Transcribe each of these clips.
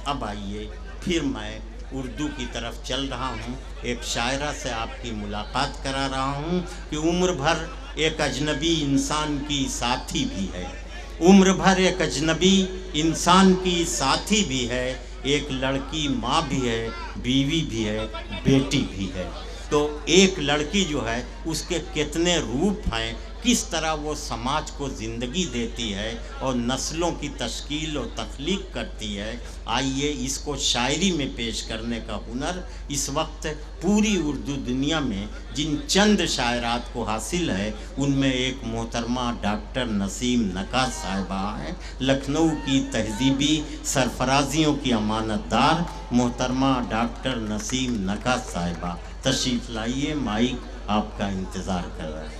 اب آئیے پھر میں اردو کی طرف چل رہا ہوں. ایک شاعرہ سے آپ کی ملاقات کرا رہا ہوں کہ عمر بھر ایک اجنبی انسان کی ساتھی بھی ہے. عمر بھر ایک اجنبی انسان کی ساتھی بھی ہے. ایک لڑکی ماں بھی ہے، بیوی بھی ہے، بیٹی بھی ہے. تو ایک لڑکی جو ہے اس کے کتنے روپ ہیں، کس طرح وہ سماج کو زندگی دیتی ہے اور نسلوں کی تشکیل و تخلیق کرتی ہے. آئیے اس کو شاعری میں پیش کرنے کا ہنر اس وقت پوری اردو دنیا میں جن چند شاعرات کو حاصل ہے ان میں ایک محترمہ ڈاکٹر نسیم نکا صاحبہ ہیں، لکھنؤ کی تہذیبی سرفرازیوں کی امانت دار محترمہ ڈاکٹر نسیم نکا صاحبہ. تشریف لائیے، مائک آپ کا انتظار کر رہا ہے.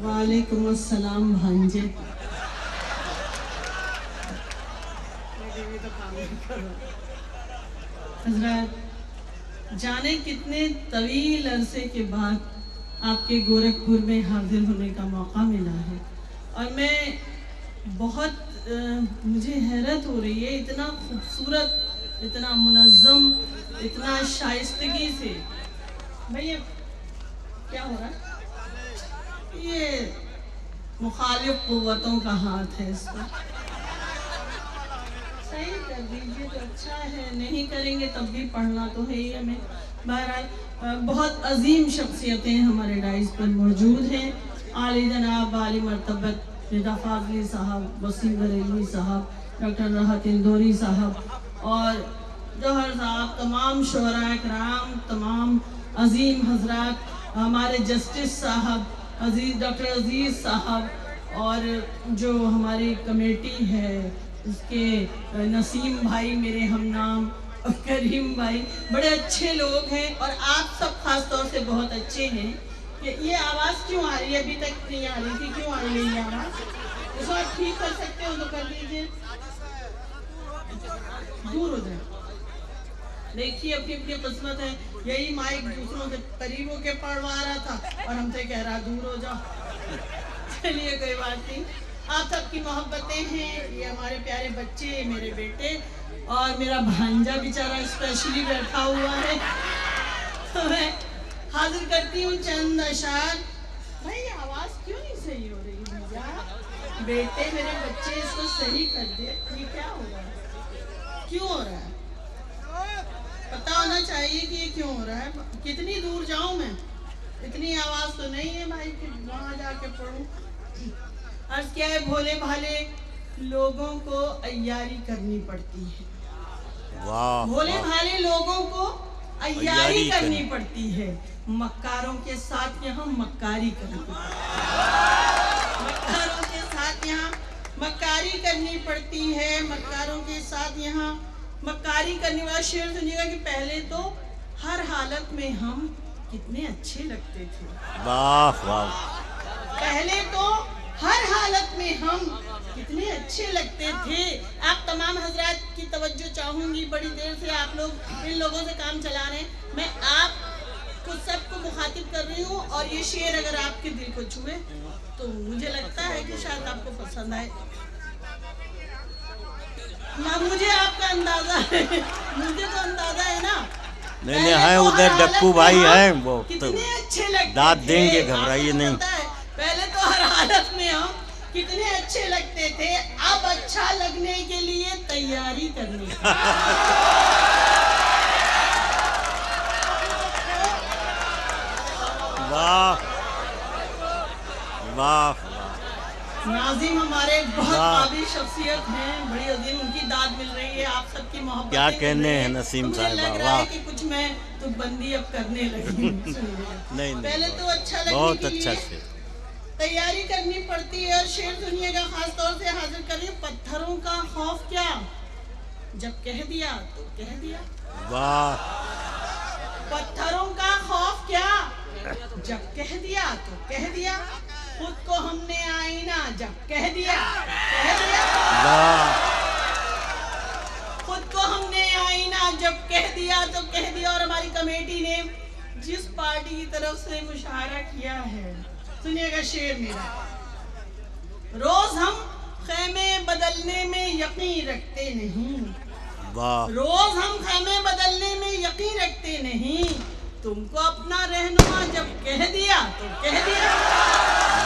وعلیکم السلام بھانجے. حضرات، جانے کتنے طویل عرصے کے بعد آپ کے گورکھپور میں حاضر ہونے کا موقع ملا ہے اور میں بہت مجھے حیرت ہو رہی ہے، اتنا خوبصورت، اتنا منظم، اتنا شائستگی سے. بھئی کیا ہو رہا ہے؟ یہ مخالف قوتوں کا ہاتھ ہے. اس پر صحیح کر دیجئے تو اچھا ہے، نہیں کریں گے تب بھی پڑھنا تو ہے ہی ہمیں. بہرحال بہت عظیم شخصیتیں ہمارے ڈائز پر موجود ہیں. عالی جناب عالی مرتبت ندا فاضلی صاحب، وسیم بریلوی صاحب، ڈاکٹر راحت اندوری صاحب اور جوہر صاحب، تمام شعراء کرام، تمام عظیم حضرات، ہمارے جسٹس صاحب، عزیز ڈاکٹر عزیز صاحب، اور جو ہماری کمیٹی ہے اس کے نسیم بھائی میرے ہم نام، اور کریم بھائی، بڑے اچھے لوگ ہیں. اور آپ سب خاص طور سے بہت اچھے ہیں. کہ یہ آواز کیوں آ رہی ہے؟ ابھی تک نہیں آ رہی تھی، کیوں آ رہی ہے یہ آواز؟ اس کو آپ ٹھیک کر سکتے ہو تو کر لیجیے. دور ہو جائے. دیکھیے اپنی اپنی قسمت ہے. یہی مائک دوسروں سے قریب ہو کے پڑھوا رہا تھا اور ہم سے کہہ رہا دور ہو جاؤ. چلیے کوئی بات نہیں. آپ سب کی محبتیں ہیں. یہ ہمارے پیارے بچے، میرے بیٹے اور میرا بھانجا بیچارہ اسپیشلی بیٹھا ہوا ہے. تو میں حاضر کرتی ہوں چند اشعار. بھائی آواز کیوں نہیں صحیح ہو رہی بھیا؟ بیٹے میرے بچے اس کو صحیح کر دے. یہ کیا ہو رہا ہے؟ کیوں ہو رہا ہے؟ پتا ہونا چاہیے کہ یہ کیوں ہو رہا ہے. کتنی دور جاؤں میں؟ اتنی آواز تو نہیں ہے بھائی کہ وہاں جا کے پڑھوں. عرض کیا ہے، بھولے بھالے لوگوں کو عیاری کرنی پڑتی ہے. بھولے بھالے لوگوں کو عیاری کرنی پڑتی ہے. مکاروں کے ساتھ یہاں مکاری کرنی پڑتی ہے. مکاروں کے ساتھ یہاں مکاری کرنی پڑتی ہے. مکاروں کے ساتھ یہاں مکاری کرنے والا شعر سنیے گا کہ پہلے تو ہر حالت میں ہم کتنے اچھے لگتے تھے. واہ واہ. پہلے تو ہر حالت میں ہم کتنے اچھے لگتے تھے. آپ تمام حضرات کی توجہ چاہوں گی. بڑی دیر سے آپ لوگ ان لوگوں سے کام چلا رہے ہیں. میں آپ کو سب کو مخاطب کر رہی ہوں اور یہ شعر اگر آپ کے دل کو چھوئے تو مجھے لگتا ہے کہ شاید آپ کو پسند آئے. مجھے آپ کا اندازہ ہے، مجھے تو اندازہ ہے نا. نہیں ہے ادھر ڈپو بھائی ہیں، وہ کتنے اچھے لگتے داد دیں گے، گھبرائیے نہیں. پہلے تو ہر حالت میں ہم کتنے اچھے لگتے تھے. اب اچھا لگنے کے لیے تیاری کرنی. واہ واہ. ناظم ہمارے بہت قابل شخصیت ہیں، بڑی عظیم، ان کی داد مل رہی ہے. آپ سب کی محبت کیا کہنے ہیں نسیم صاحبہ. مجھے لگ رہا ہے کہ کچھ میں تو بندی اب کرنے لگی. نہیں پہلے تو اچھا لگنے بہت کے اچھا لیے شعر. تیاری کرنی پڑتی ہے. اور شعر سنیے گا خاص طور سے حاضر کریے. پتھروں کا خوف کیا، جب کہہ دیا تو کہہ دیا. واہ. پتھروں کا خوف کیا، جب کہہ دیا تو کہہ دیا. خود کو ہم نے آئینہ جب کہہ دیا کہہ دیا. خود کو ہم نے آئینہ جب کہہ دیا تو کہہ دیا. اور ہماری کمیٹی نے جس پارٹی کی طرف سے مشاعرہ کیا ہے، سنیے گا شعر میرا. روز ہم خیمے بدلنے میں یقین رکھتے نہیں، واہ روز ہم خیمے بدلنے میں یقین رکھتے نہیں، تم کو اپنا رہنما جب کہہ دیا تو کہہ دیا۔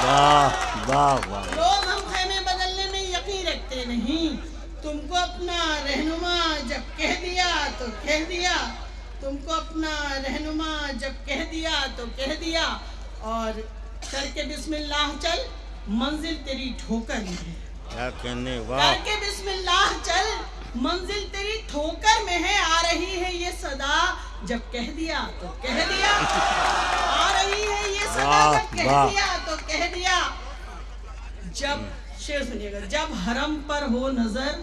واہ واہ واہ روز ہم خیمے بدلنے میں یقین رکھتے نہیں، تم کو اپنا رہنما جب کہہ دیا تو کہہ دیا، تم کو اپنا رہنما جب کہہ دیا تو کہہ دیا، اور کر کے بسم اللہ چل منزل تیری ٹھوکر میں ہے، کیا کہنے، واہ کر کے بسم اللہ چل منزل تیری ٹھوکر میں ہے، آ رہی ہے یہ صدا جب کہہ دیا تو کہہ دیا، آ رہی ہے یہ صدا جب کہہ دیا تو کہہ دیا۔ جب شعر سنیے گا، جب حرم پر ہو نظر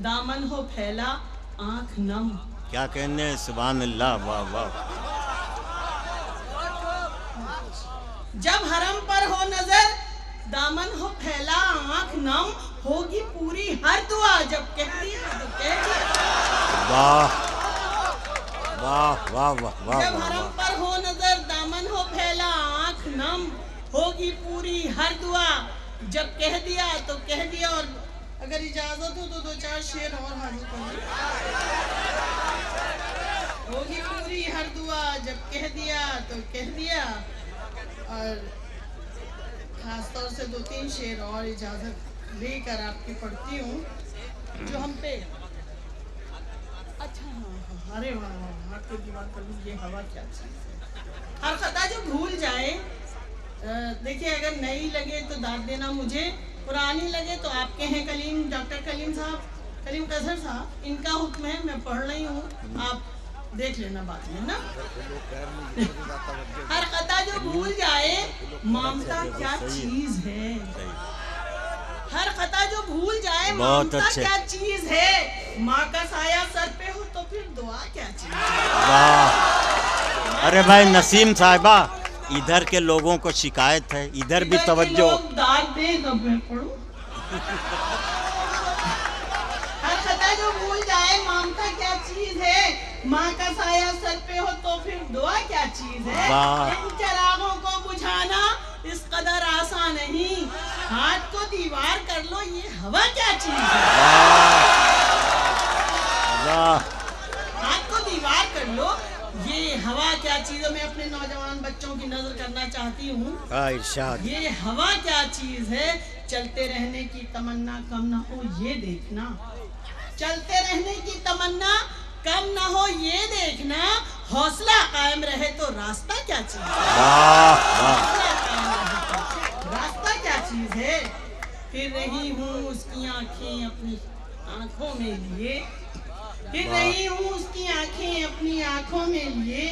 دامن ہو پھیلا آنکھ نم، کیا کہنے، سبحان اللہ، واہ واہ جب حرم پر ہو نظر دامن ہو پھیلا آنکھ نم، ہوگی پوری ہر دعا جب کہہ دیا تو کہہ دیا۔ واہ واہ واہ واہ واہ جب حرم پر ہو نظر دامن ہو پھیلا آنکھ نم، ہوگی پوری ہر دعا جب کہہ دیا تو کہہ دیا۔ اور اگر اجازت ہو تو دو چار شعر اور حاضر کریں۔ ہوگی پوری ہر دعا جب کہہ دیا تو کہہ دیا، اور خاص طور سے دو تین شعر اور اجازت لے کر آپ کی پڑھتی ہوں جو ہم پہ اچھا ہاں ارے واہ واہ آپ کی بات کر لوں، یہ ہوا کیا چیز ہے۔ ہر خطا جو بھول جائے، دیکھیے اگر نئی لگے تو داد دینا مجھے، پرانی لگے تو آپ کے ہیں کلیم ڈاکٹر کلیم صاحب، کلیم قصر صاحب، ان کا حکم ہے، میں پڑھ رہی ہوں، آپ دیکھ لینا بعد میں نا۔ ہر خطا جو بھول جائے مامتا کیا چیز ہے، ہر خطا جو بھول جائے مامتا کیا چیز ہے، ماں کا سایہ سر پہ ہو تو پھر دعا کیا چیز ہے۔ واہ، ارے بھائی نسیم صاحبہ، ادھر کے لوگوں کو شکایت ہے، ادھر بھی توجہ۔ لوگ داد دیں تب میں پڑھوں۔ ہر خطا جو بھول جائے مامتا کیا چیز ہے، ماں کا سایہ سر پہ ہو تو پھر دعا کیا چیز ہے۔ ان چراغوں کو بجھانا اس قدر آسان نہیں، ہاتھ کو دیوار کر لو یہ ہوا کیا چیز ہے۔ ہاتھ کو دیوار کر لو یہ ہوا کیا چیز ہے۔ میں اپنے نوجوان بچوں کی نظر کرنا چاہتی ہوں، ارشاد، یہ ہوا کیا چیز ہے، چلتے رہنے کی تمنا کم نہ ہو یہ دیکھنا، چلتے رہنے کی تمنا کم نہ ہو یہ دیکھنا، حوصلہ قائم رہے تو راستہ کیا چیز ہے، راستہ کیا چیز ہے۔ پھر رہی ہوں اس کی آنکھیں اپنی آنکھوں میں لیے، پھر رہی ہوں اس کی آنکھیں اپنی آنکھوں میں لیے،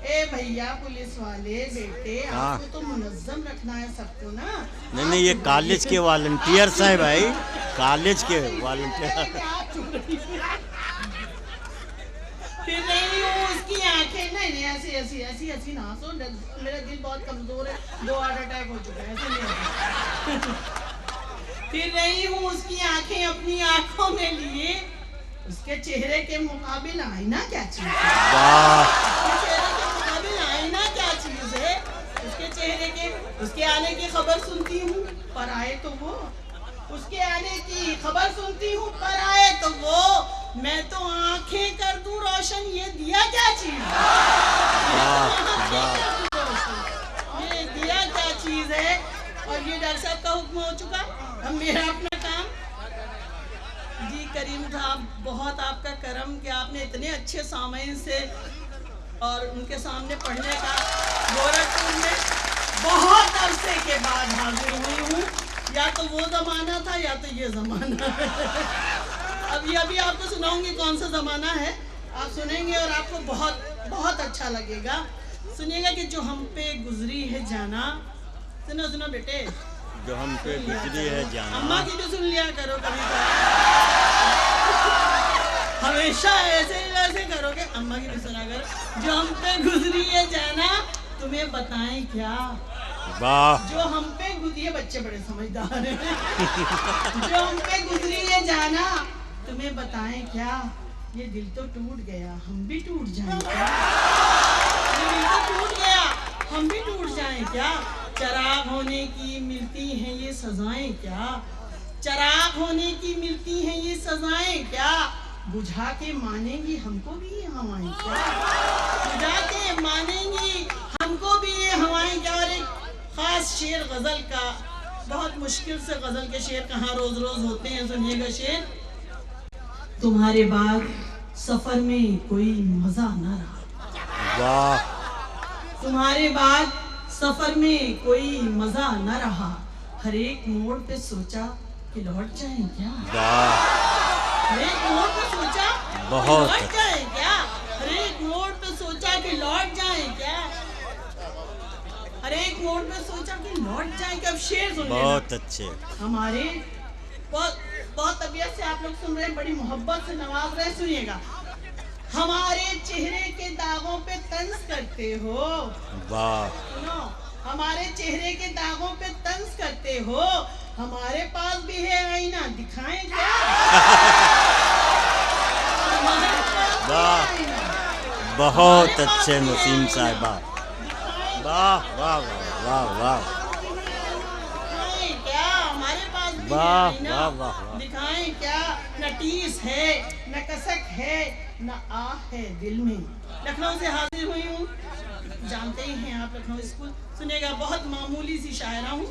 اے بھیا پولیس والے بیٹے آپ کو تو منظم رکھنا ہے سب کو نا۔ نہیں یہ کالج کے والنٹیئرس ہیں بھائی، کالج کے والنٹیئر۔ پھر نہیں ہوں اس کی آنکھیں، نہیں ایسی نہ سو، میرا دل بہت کمزور ہے، 2 ہارٹ اٹیک ہو چکا ہے، ایسے نہیں۔ پھر نہیں ہوں اس کی آنکھیں اپنی آنکھوں میں لیے، اس کے چہرے کے مقابل آئینہ کیا چیز ہے، اس کے چہرے کے مقابل آئینہ کیا چیز ہے، اس کے آنے کی خبر سنتی ہوں پر آئے تو وہ، اس کے آنے کی خبر سنتی ہوں پر آئے تو وہ، میں تو آنکھیں کر دوں روشن یہ دیا کیا چیز ہے، یہ دیا کیا چیز ہے۔ اور یہ ڈاکٹر صاحب کا حکم ہو چکا، اب میرا اپنا کام۔ جی کریم صاحب بہت آپ کا کرم کہ آپ نے اتنے اچھے سامعین سے اور ان کے سامنے پڑھنے کا، گورکھپور میں بہت عرصے کے بعد حاضر ہوئی ہوں، یا تو وہ زمانہ تھا یا تو یہ زمانہ ہے۔ اب یہ ابھی آپ کو سناؤں گی کون سا زمانہ ہے، آپ سنیں گے اور آپ کو بہت بہت اچھا لگے گا۔ سنیے گا کہ جو ہم پہ گزری ہے جانا، سنو بیٹے، جو ہم پہ گزری ہے جانا، اماں کی بھی سن لیا کرو کبھی ہمیشہ ایسے ہی ویسے کرو گے، اماں کی بھی سنا کرو۔ جو ہم پہ گزری ہے جانا تمہیں بتائیں کیا، جو ہم پہ گزری ہے، بچے بڑے سمجھدار ہیں، جو ہم پہ گزری ہے جانا تمہیں بتائیں کیا، یہ دل تو ٹوٹ گیا ہم بھی ٹوٹ جائیں کیا، یہ دل تو ٹوٹ گیا ہم بھی ٹوٹ جائیں کیا، چراغ ہونے کی ملتی ہیں یہ سزائیں کیا، چراغ ہونے کی ملتی ہیں یہ سزائیں کیا، بجھا کے مانیں گی ہم کو بھی یہ ہوائیں کیا، بجھا کے مانیں گی ہم کو بھی یہ ہوائیں کیا۔ اور ایک خاص شعر غزل کا، بہت مشکل سے غزل کے شعر کہاں روز روز ہوتے ہیں، سنیے گا شعر۔ تمہارے بعد سفر میں کوئی مزہ نہ رہا، واہ، تمہارے بعد سفر میں کوئی مزہ نہ رہا، ہر ایک موڑ پہ سوچا کہ لوٹ جائیں کیا، واہ، ہر ایک موڑ پہ سوچا کہ بہت لوٹ جائیں کیا، ہر ایک موڑ پہ سوچا کہ لوٹ جائیں کیا، ہر ایک موڑ پہ سوچا کہ لوٹ جائیں کیا۔ اب شعر سن لینا، بہت اچھے، ہمارے بہت طبیعت سے آپ لوگ سن رہے ہیں، بڑی محبت سے نواز رہے، سنیے گا۔ ہمارے چہرے کے داغوں پہ طنز کرتے ہو، واہ، سنو، ہمارے چہرے کے داغوں پہ طنز کرتے ہو، ہمارے پاس بھی ہے آئینہ دکھائیں کیا، ہمارے پاس بھی ہے واہ، آئینہ، بہت اچھے نسیم صاحبہ، واہ واہ واہ واہ واہ، دکھائیں کیا، ہمارے پاس بھی ہے واہ آئینہ واہ واہ واہ، دکھائیں کیا، نہ ٹیس ہے نہ کسک ہے نہ آہ ہے دل میں۔ لکھنؤ سے حاضر ہوئی ہوں، جانتے ہی ہیں آپ لکھنؤ اسکول، سنیے گا، بہت معمولی سی شاعرہ ہوں۔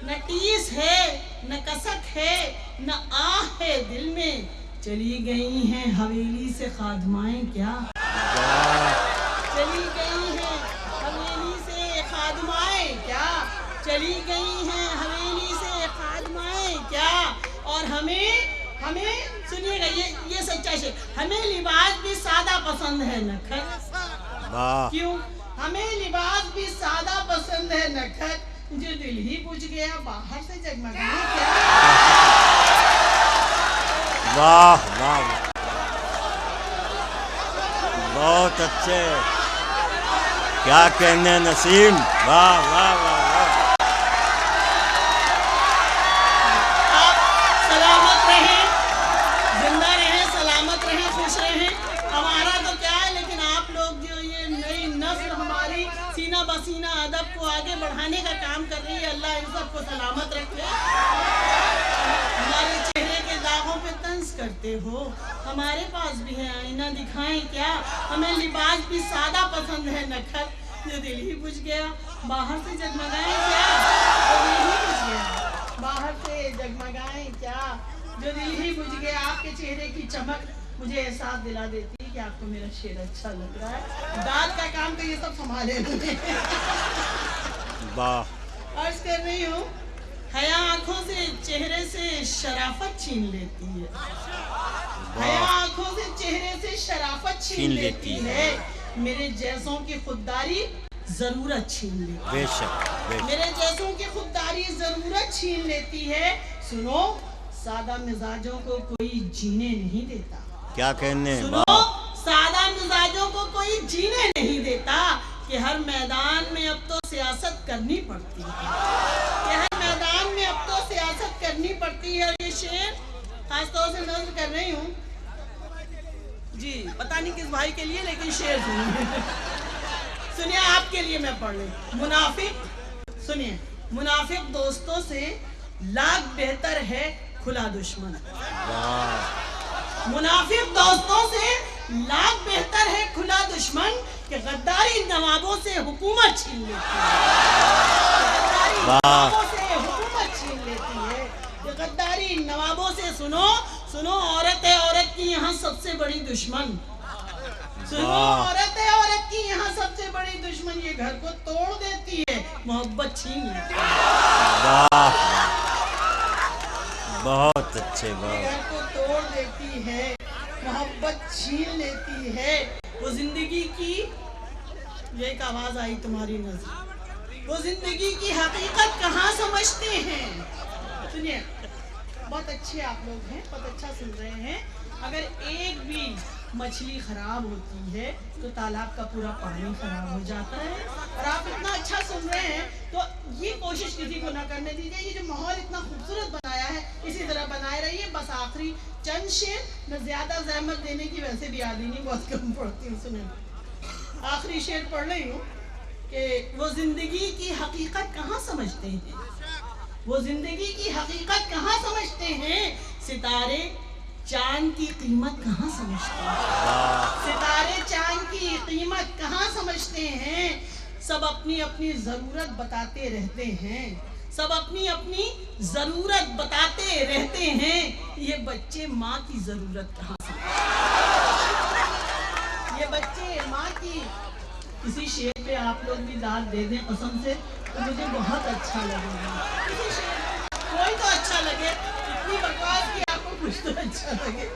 نہ ٹیس ہے نہ کسک ہے نہ آہ ہے دل میں، چلی گئی ہیں حویلی سے خادمائیں کیا، چلی گئی ہیں حویلی سے خادمائیں کیا، چلی گئی ہیں حویلی سے خادمائیں کیا، اور ہمیں سنیے گا، یہ سچا شعر، ہمیں لباس بھی سادہ پسند ہے نکھت، واہ، کیوں، ہمیں لباس بھی سادہ پسند ہے نکھت، جو دل ہی بجھ گیا باہر سے جگمگائیں کیا، واہ واہ، بہت اچھے، کیا کہنے نسیم، واہ واہ واہ واہ، آپ سلامت رہیں، زندہ رہیں، سلامت رہیں، خوش رہیں، ہمارا تو کیا ہے، لیکن آپ لوگ جو یہ نئی نسل ہماری سینہ بسینہ ادب کو آگے بڑھانے کا کام کر رہی ہے، اللہ ان سب کو سلامت رکھے۔ ہمارے چہرے کے داغوں پہ طنز کرتے ہو، ہمارے پاس بھی ہے آئینہ دکھائیں کیا، ہمیں لباس بھی سادہ پسند ہے نکھت، جو دل ہی بجھ گیا باہر سے جگمگائیں کیا، جو دل ہی بجھ گیا باہر سے جگمگائیں کیا، جو دل ہی بجھ گیا، آپ کے چہرے کی چمک مجھے احساس دلا دیتی ہے کہ آپ کو میرا شعر اچھا لگ رہا ہے، داد کا کام تو یہ سب سنبھالے ہوئے ہیں۔ واہ، عرض کر رہی ہوں، حیا آنکھوں سے چہرے سے شرافت چھین لیتی ہے، حیا آنکھوں سے چہرے سے شرافت چھین لیتی ہے، میرے جیسوں کی خودداری ضرورت چھین لیتی ہے، بے شک، بے شک، میرے جیسوں کی خودداری ضرورت چھین لیتی ہے، سنو، سادہ مزاجوں کو کوئی جینے نہیں دیتا، کیا کہنے، سنو، واہ، سادہ مزاجوں کو کوئی جینے نہیں دیتا، کہ ہر میدان میں اب تو سیاست کرنی پڑتی ہے، کہ ہر میدان میں اب تو سیاست کرنی پڑتی ہے۔ اور یہ شعر خاص طور سے نظر کر رہی ہوں، جی پتہ نہیں کس بھائی کے لیے، لیکن شعر سنیے، آپ کے لیے میں پڑھ لوں۔ منافق، سنیے، منافق دوستوں سے لاکھ بہتر ہے کھلا دشمن، منافق دوستوں سے لاکھ بہتر ہے کھلا دشمن، کہ غداری نوابوں سے حکومت چھین لیتی ہے، غداری نوابوں سے حکومت چھین لیتی ہے، کہ غداری نوابوں سے، سنو، عورت ہے عورت کی یہاں سب سے بڑی دشمن، سنو، عورت ہے عورت کی یہاں سب سے بڑی دشمن، یہ گھر کو توڑ دیتی ہے محبت چھین لیتی ہے، بہت اچھے، یہ گھر کو توڑ دیتی ہے محبت چھین لیتی ہے، وہ زندگی کی، یہ ایک آواز آئی تمہاری نظر، وہ زندگی کی حقیقت کہاں سمجھتے ہیں، سنیے، بہت اچھے آپ لوگ ہیں، بہت اچھا سن رہے ہیں، اگر ایک بھی مچھلی خراب ہوتی ہے تو تالاب کا پورا پانی خراب ہو جاتا ہے، اور آپ اتنا اچھا سن رہے ہیں تو یہ کوشش کسی کو نہ کرنے دیجیے، یہ جو ماحول اتنا خوبصورت بنایا ہے اسی طرح بنائے رہیے۔ بس آخری چند شعر، میں زیادہ زحمت دینے کی ویسے بھی عادی نہیں، بہت کم پڑھتی ہوں، سنیں، آخری شعر پڑھ رہی ہوں۔ کہ وہ زندگی کی حقیقت کہاں سمجھتے ہیں، وہ زندگی کی حقیقت کہاں سمجھتے ہیں، ستارے چاند کی قیمت کہاں سمجھتے ہیں، ستارے چاند کی قیمت کہاں سمجھتے ہیں، سب اپنی اپنی ضرورت بتاتے رہتے ہیں، سب اپنی اپنی ضرورت بتاتے رہتے ہیں، یہ بچے ماں کی ضرورت کہاں سمجھتے ہیں، یہ بچے ماں کی. کسی شعر پہ آپ لوگ بھی داد دے دیں قسم سے تو مجھے بہت اچھا لگے گا، کسی شعر کوئی تو اچھا لگے، اتنی بکواس کی آپ کو کچھ تو اچھا لگے.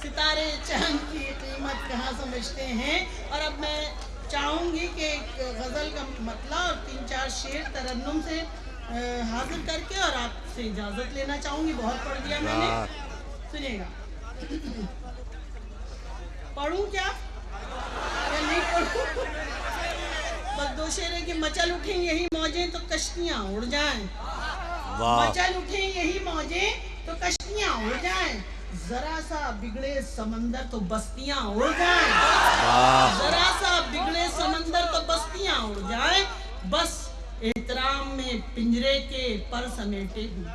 ستارے چاند کی قیمت کہاں سمجھتے ہیں. اور اب میں چاہوں گی کہ ایک غزل کا مطلع اور 3-4 شعر ترنم سے حاضر کر کے اور آپ سے اجازت لینا چاہوں گی. بہت پڑھ دیا میں نے، سنیے گا. پڑھوں کیا یا نہیں پڑھوں؟ بس 2 شعر ہے کہ مچل اٹھیں یہی موجیں تو کشتیاں اڑ جائیں، مچل اٹھیں یہی موجیں تو کشتیاں اڑ جائیں، ذرا سا بگڑے سمندر تو بستیاں اڑ جائیں، ذرا سا بگڑے سمندر تو بستیاں اڑ جائیں، بس احترام میں پنجرے کے پر سمیٹے ہوں،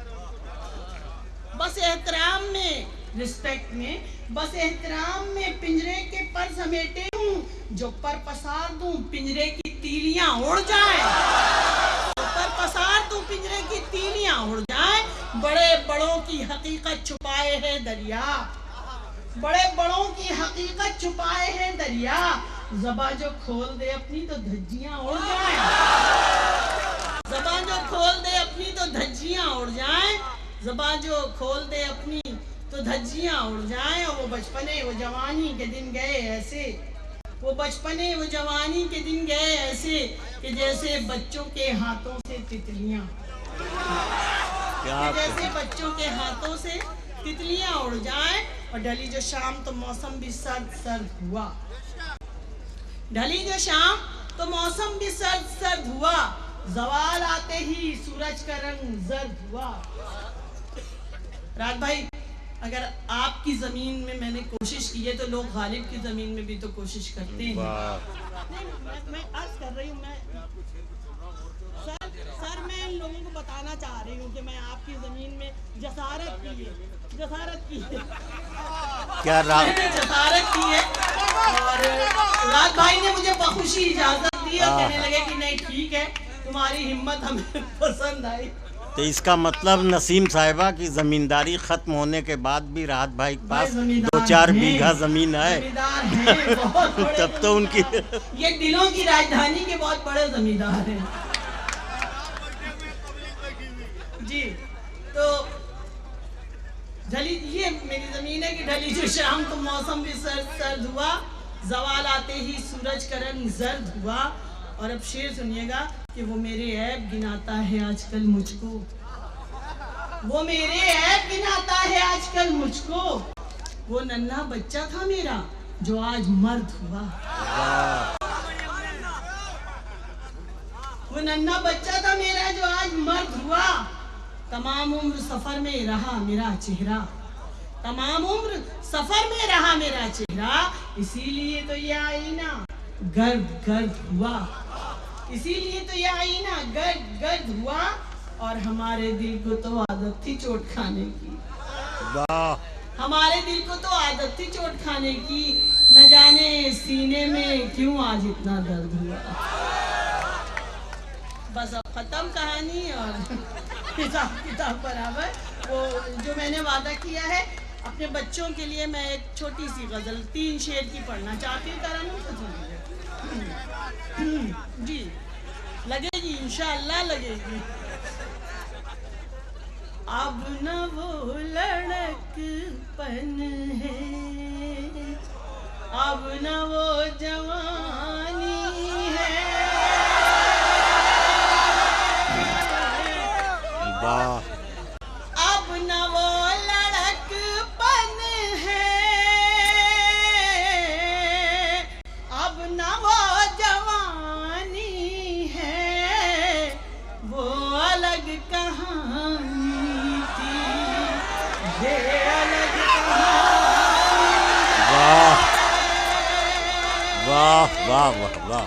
بس احترام میں رسپیکٹ میں، بس احترام میں پنجرے کے پر سمیٹے ہوں، جو پر پسار دوں پنجرے کی تیلیاں اڑ جائیں، پر پسار دوں پنجرے کی تیلیاں اڑ جائیں، بڑے بڑوں کی حقیقت چھپائے ہے دریا، بڑے بڑوں کی حقیقت چھپائے ہے دریا، زباں جو کھول دے اپنی تو دھجیاں اڑ جائیں، زباں جو کھول دے اپنی تو دھجیاں اڑ جائیں، زباں جو کھول دے اپنی تو دھجیاں اڑ جائیں. اور وہ بچپنے وہ جوانی کے دن گئے ایسے، وہ بچپنے وہ جوانی کے دن گئے ایسے کہ جیسے بچوں کے ہاتھوں سے تتلیاں، کہ جیسے بچوں کے ہاتھوں سے تتلیاں اڑ جائیں. اور ڈھلی جو شام تو موسم بھی سرد سرد ہوا، ڈھلی جو شام تو موسم بھی سرد سرد ہوا، زوال آتے ہی سورج کا رنگ زرد ہوا. رات بھائی اگر آپ کی زمین میں نے کوشش کی ہے تو لوگ غالب کی زمین میں بھی تو کوشش کرتے ہیں. میں عرض کر رہی ہوں، سر میں ان لوگوں کو بتانا چاہ رہی ہوں کہ میں آپ کی زمین میں جسارت کی ہے، جسارت کی ہے، کیا جسارت کی ہے. اور رات بھائی نے مجھے بخوشی اجازت دی اور کہنے لگے کہ نہیں ٹھیک ہے، تمہاری ہمت ہمیں پسند آئی. تو اس کا مطلب نسیم صاحبہ کی زمینداری ختم ہونے کے بعد بھی راحت بھائی کے پاس 2-4 بیگھہ زمین ہے، تب تو ان کی یہ دلوں کی راجدھانی کے بہت بڑے زمیندار ہیں. جی تو ڈھلی یہ میری زمین ہے کہ ڈھلی جو شام تو موسم بھی سرد سرد ہوا، زوال آتے ہی سورج کا رنگ زرد ہوا. اور اب شعر سنیے گا کہ وہ میرے عیب گناتا ہے آج کل مجھ کو، وہ میرے عیب گناتا ہے آج کل مجھ کو، وہ ننھا بچہ تھا میرا جو آج مرد ہوا، وہ ننھا بچہ تھا میرا جو آج مرد ہوا، تمام عمر سفر میں رہا میرا چہرہ، تمام عمر سفر میں رہا میرا چہرہ، اسی لیے تو یہ آئینہ گرد گرد ہوا، اسی لیے تو یہ آئینہ گرد گرد ہوا. اور ہمارے دل کو تو عادت تھی چوٹ کھانے کی، ہمارے دل کو تو عادت تھی چوٹ کھانے کی، نہ جانے سینے میں کیوں آج اتنا درد ہوا. بس اب ختم کہانی اور حساب کتاب برابر. وہ جو میں نے وعدہ کیا ہے اپنے بچوں کے لیے، میں ایک چھوٹی سی غزل 3 شعر کی پڑھنا چاہتی ہوں. ترنم سے سنیے. جی لگے گی انشاءاللہ لگے گی. اب نہ وہ لڑک پن ہے، اب نہ وہ جوانی ہے، اب نہ وہ لڑک پن ہے، اب نہ وہ جوانی ہے، وہ الگ کہانی تھی، یہ الگ کہانی. واہ واہ واہ واہ.